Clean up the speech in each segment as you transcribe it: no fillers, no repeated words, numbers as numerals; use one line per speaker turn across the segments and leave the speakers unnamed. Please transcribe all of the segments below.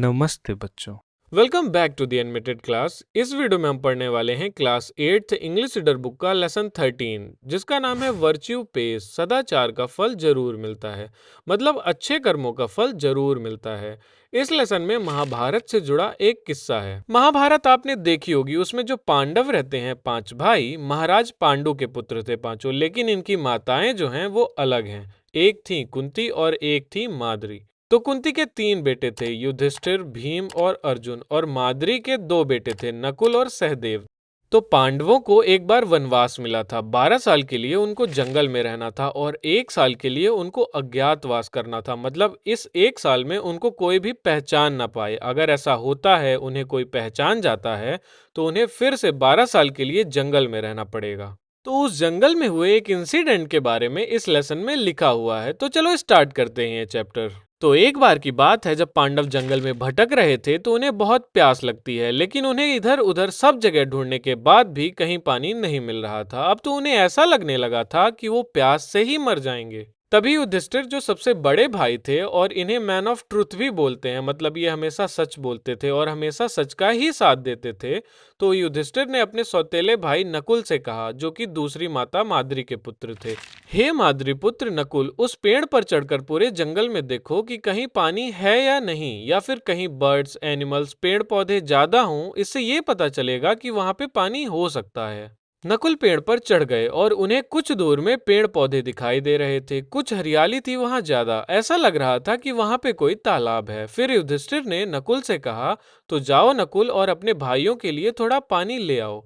नमस्ते बच्चों।
Welcome back to the animated class. इस वीडियो में हम पढ़ने वाले हैं class 8th English reader book का लेसन 13 जिसका नाम है वर्च्यू पेस। सदाचार का फल जरूर मिलता है, मतलब अच्छे कर्मों का फल जरूर मिलता है। इस लेसन में महाभारत से जुड़ा एक किस्सा है। महाभारत आपने देखी होगी, उसमें जो पांडव रहते हैं 5 भाई, महाराज पांडु के पुत्र थे पांचों, लेकिन इनकी माताएं जो हैं वो अलग हैं। एक थी कुंती और एक थी माद्री। तो कुंती के 3 बेटे थे, युधिष्ठिर, भीम और अर्जुन, और माद्री के 2 बेटे थे, नकुल और सहदेव। तो पांडवों को एक बार वनवास मिला था। 12 साल के लिए उनको जंगल में रहना था और 1 साल के लिए उनको अज्ञातवास करना था। मतलब इस 1 साल में उनको कोई भी पहचान ना पाए। अगर ऐसा होता है, उन्हें कोई पहचान जाता है, तो उन्हें फिर से 12 साल के लिए जंगल में रहना पड़ेगा। तो उस जंगल में हुए एक इंसिडेंट के बारे में इस लेसन में लिखा हुआ है। तो चलो स्टार्ट करते हैं ये चैप्टर। तो एक बार की बात है, जब पांडव जंगल में भटक रहे थे तो उन्हें बहुत प्यास लगती है, लेकिन उन्हें इधर उधर सब जगह ढूंढने के बाद भी कहीं पानी नहीं मिल रहा था। अब तो उन्हें ऐसा लगने लगा था कि वो प्यास से ही मर जाएंगे। तभी युधिष्ठिर जो सबसे बड़े भाई थे, और इन्हें मैन ऑफ ट्रुथ भी बोलते हैं, मतलब ये हमेशा सच बोलते थे और हमेशा सच का ही साथ देते थे। तो युधिष्ठिर ने अपने सौतेले भाई नकुल से कहा, जो कि दूसरी माता माद्री के पुत्र थे, हे माद्री पुत्र नकुल, उस पेड़ पर चढ़कर पूरे जंगल में देखो कि कहीं पानी है या नहीं, या फिर कहीं बर्ड्स, एनिमल्स, पेड़ पौधे ज्यादा हों। इससे ये पता चलेगा कि वहां पे पानी हो सकता है। नकुल पेड़ पर चढ़ गए और उन्हें कुछ दूर में पेड़ पौधे दिखाई दे रहे थे। कुछ हरियाली थी वहां ज्यादा, ऐसा लग रहा था कि वहां पे कोई तालाब है। फिर युधिष्ठिर ने नकुल से कहा, तो जाओ नकुल, और अपने भाइयों के लिए थोड़ा पानी ले आओ।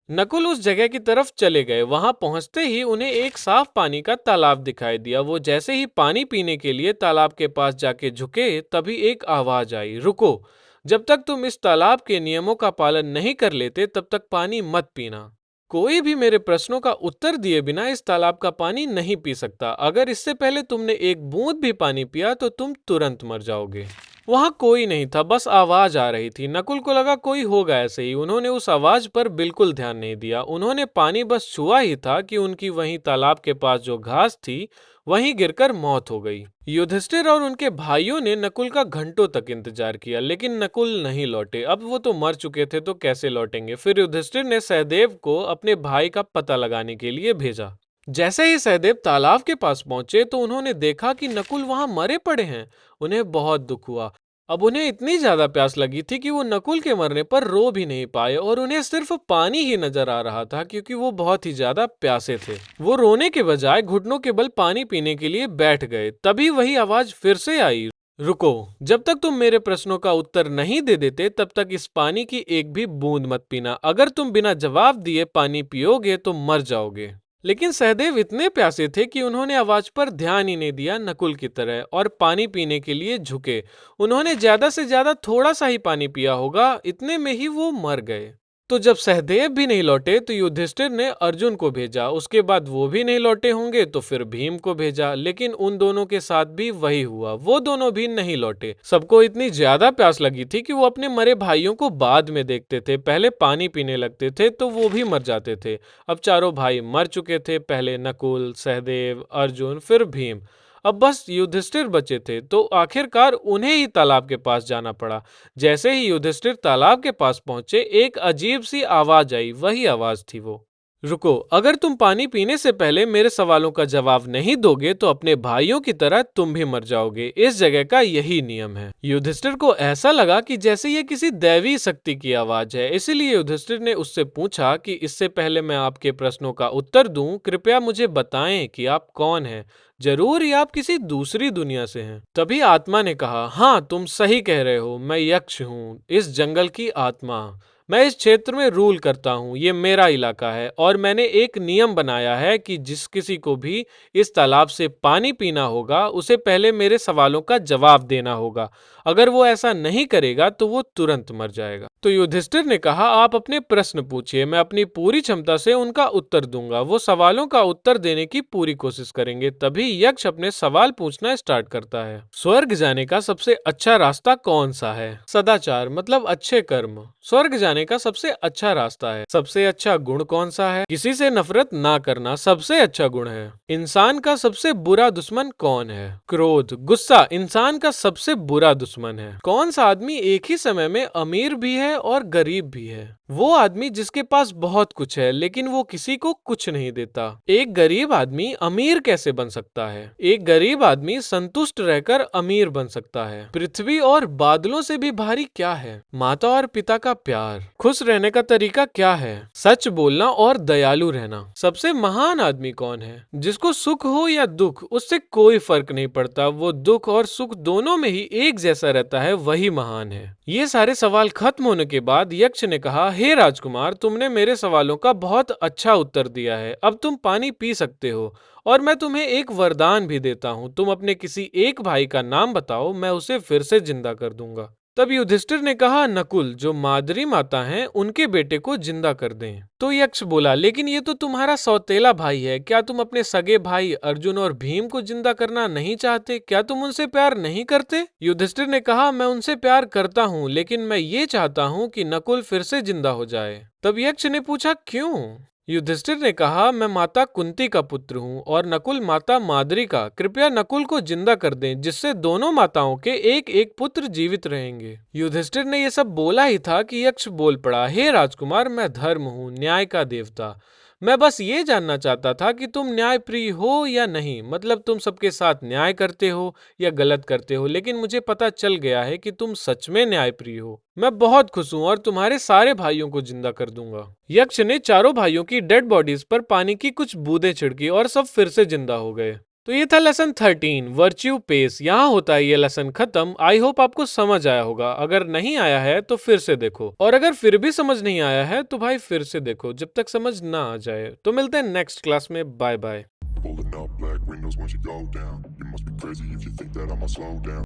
नकुल उस जगह की तरफ चले गए। वहां पहुंचते ही उन्हें एक साफ पानी का तालाब दिखाई दिया। वो जैसे ही पानी पीने के लिए तालाब के पास जाके झुके, तभी एक आवाज आई, रुको, जब तक तुम इस तालाब के नियमों का पालन नहीं कर लेते तब तक पानी मत पीना। कोई भी मेरे प्रश्नों का उत्तर दिए बिना इस तालाब का पानी नहीं पी सकता। अगर इससे पहले तुमने एक बूंद भी पानी पिया तो तुम तुरंत मर जाओगे। वहां कोई नहीं था, बस आवाज आ रही थी। नकुल को लगा कोई होगा ऐसे ही। उन्होंने उस आवाज पर बिल्कुल ध्यान नहीं दिया। उन्होंने पानी बस छुआ ही था कि उनकी वहीं तालाब के पास जो घास थी, वहीं गिरकर मौत हो गई। युधिष्ठिर और उनके भाइयों ने नकुल का घंटों तक इंतजार किया, लेकिन नकुल नहीं लौटे। अब वो तो मर चुके थे, तो कैसे लौटेंगे। फिर युधिष्ठिर ने सहदेव को अपने भाई का पता लगाने के लिए भेजा। जैसे ही सहदेव तालाब के पास पहुंचे तो उन्होंने देखा कि नकुल वहां मरे पड़े हैं। उन्हें बहुत दुख हुआ। अब उन्हें इतनी ज्यादा प्यास लगी थी कि वो नकुल के मरने पर रो भी नहीं पाए, और उन्हें सिर्फ पानी ही नजर आ रहा था, क्योंकि वो बहुत ही ज्यादा प्यासे थे। वो रोने के बजाय घुटनों के बल पानी पीने के लिए बैठ गए। तभी वही आवाज फिर से आई, रुको, जब तक तुम मेरे प्रश्नों का उत्तर नहीं दे देते तब तक इस पानी की एक भी बूंद मत पीना। अगर तुम बिना जवाब दिए पानी पियोगे तो मर जाओगे। लेकिन सहदेव इतने प्यासे थे कि उन्होंने आवाज पर ध्यान ही नहीं दिया, नकुल की तरह, और पानी पीने के लिए झुके। उन्होंने ज्यादा से ज्यादा थोड़ा सा ही पानी पिया होगा, इतने में ही वो मर गए। तो जब सहदेव भी नहीं लौटे तो युधिष्ठिर ने अर्जुन को भेजा। उसके बाद वो भी नहीं लौटे होंगे तो फिर भीम को भेजा, लेकिन उन दोनों के साथ भी वही हुआ, वो दोनों भी नहीं लौटे। सबको इतनी ज्यादा प्यास लगी थी कि वो अपने मरे भाइयों को बाद में देखते थे। पहले पानी पीने लगते थे तो वो भी मर जाते थे। अब चारों भाई मर चुके थे, पहले नकुल, सहदेव, अर्जुन, फिर भीम। अब बस युधिष्ठिर बचे थे, तो आखिरकार उन्हें ही तालाब के पास जाना पड़ा। जैसे ही युधिष्ठिर तालाब के पास पहुंचे, एक अजीब सी आवाज आई। वही आवाज थी वो, रुको, अगर तुम पानी पीने से पहले मेरे सवालों का जवाब नहीं दोगे तो अपने भाइयों की तरह तुम भी मर जाओगे। इस जगह का यही नियम है। युधिष्ठिर को ऐसा लगा कि जैसे ये किसी दैवी शक्ति की आवाज है, इसीलिए युधिष्ठिर ने उससे पूछा कि इससे पहले मैं आपके प्रश्नों का उत्तर दूं, कृपया मुझे बताएं कि आप कौन हैं। जरूर या आप किसी दूसरी दुनिया से हैं। तभी आत्मा ने कहा, हाँ, तुम सही कह रहे हो, मैं यक्ष हूँ, इस जंगल की आत्मा। मैं इस क्षेत्र में रूल करता हूँ, ये मेरा इलाका है, और मैंने एक नियम बनाया है कि जिस किसी को भी इस तालाब से पानी पीना होगा, उसे पहले मेरे सवालों का जवाब देना होगा। अगर वो ऐसा नहीं करेगा तो वो तुरंत मर जाएगा। तो युधिष्ठिर ने कहा, आप अपने प्रश्न पूछिए, मैं अपनी पूरी क्षमता से उनका उत्तर दूंगा। वो सवालों का उत्तर देने की पूरी कोशिश करेंगे। तभी यक्ष अपने सवाल पूछना स्टार्ट करता है, स्वर्ग जाने का सबसे अच्छा रास्ता कौन सा है? सदाचार मतलब अच्छे कर्म। स्वर्ग जाने जाने का सबसे अच्छा रास्ता है। सबसे अच्छा गुण कौन सा है? किसी से नफरत ना करना सबसे अच्छा गुण है। इंसान का सबसे बुरा दुश्मन कौन है? क्रोध, गुस्सा इंसान का सबसे बुरा दुश्मन है। कौन सा आदमी एक ही समय में अमीर भी है और गरीब भी है? वो आदमी जिसके पास बहुत कुछ है लेकिन वो किसी को कुछ नहीं देता। एक गरीब आदमी अमीर कैसे बन सकता है? एक गरीब आदमी संतुष्ट रहकर अमीर बन सकता है। पृथ्वी और बादलों से भी भारी क्या है? माता और पिता का प्यार। खुश रहने का तरीका क्या है? सच बोलना और दयालु रहना। सबसे महान आदमी कौन है? जिसको सुख हो या दुख उससे कोई फर्क नहीं पड़ता, वो दुख और सुख दोनों में ही एक जैसा रहता है, वही महान है। ये सारे सवाल खत्म होने के बाद यक्ष ने कहा, हे राजकुमार, तुमने मेरे सवालों का बहुत अच्छा उत्तर दिया है। अब तुम पानी पी सकते हो और मैं तुम्हें एक वरदान भी देता हूँ। तुम अपने किसी एक भाई का नाम बताओ, मैं उसे फिर से जिंदा कर दूंगा। तब युधिष्ठिर ने कहा, नकुल, जो माद्री माता हैं उनके बेटे को जिंदा कर दें। तो यक्ष बोला, लेकिन ये तो तुम्हारा सौतेला भाई है। क्या तुम अपने सगे भाई अर्जुन और भीम को जिंदा करना नहीं चाहते? क्या तुम उनसे प्यार नहीं करते? युधिष्ठिर ने कहा, मैं उनसे प्यार करता हूँ, लेकिन मैं ये चाहता हूँ कि नकुल फिर से जिंदा हो जाए। तब यक्ष ने पूछा, क्यों? युधिष्ठिर ने कहा, मैं माता कुंती का पुत्र हूँ और नकुल माता माद्री का। कृपया नकुल को जिंदा कर दें, जिससे दोनों माताओं के एक एक पुत्र जीवित रहेंगे। युधिष्ठिर ने यह सब बोला ही था कि यक्ष बोल पड़ा, हे राजकुमार, मैं धर्म हूँ, न्याय का देवता। मैं बस ये जानना चाहता था कि तुम न्यायप्रिय हो या नहीं, मतलब तुम सबके साथ न्याय करते हो या गलत करते हो। लेकिन मुझे पता चल गया है कि तुम सच में न्यायप्रिय हो। मैं बहुत खुश हूं और तुम्हारे सारे भाइयों को जिंदा कर दूंगा। यक्ष ने चारों भाइयों की डेड बॉडीज पर पानी की कुछ बूंदें छिड़की और सब फिर से जिंदा हो गए। तो ये था लेसन 13 वर्च्यू पेस। यहाँ होता है ये लेसन खत्म। आई होप आपको समझ आया होगा। अगर नहीं आया है तो फिर से देखो, और अगर फिर भी समझ नहीं आया है तो भाई फिर से देखो जब तक समझ ना आ जाए। तो मिलते हैं नेक्स्ट क्लास में। Bye bye.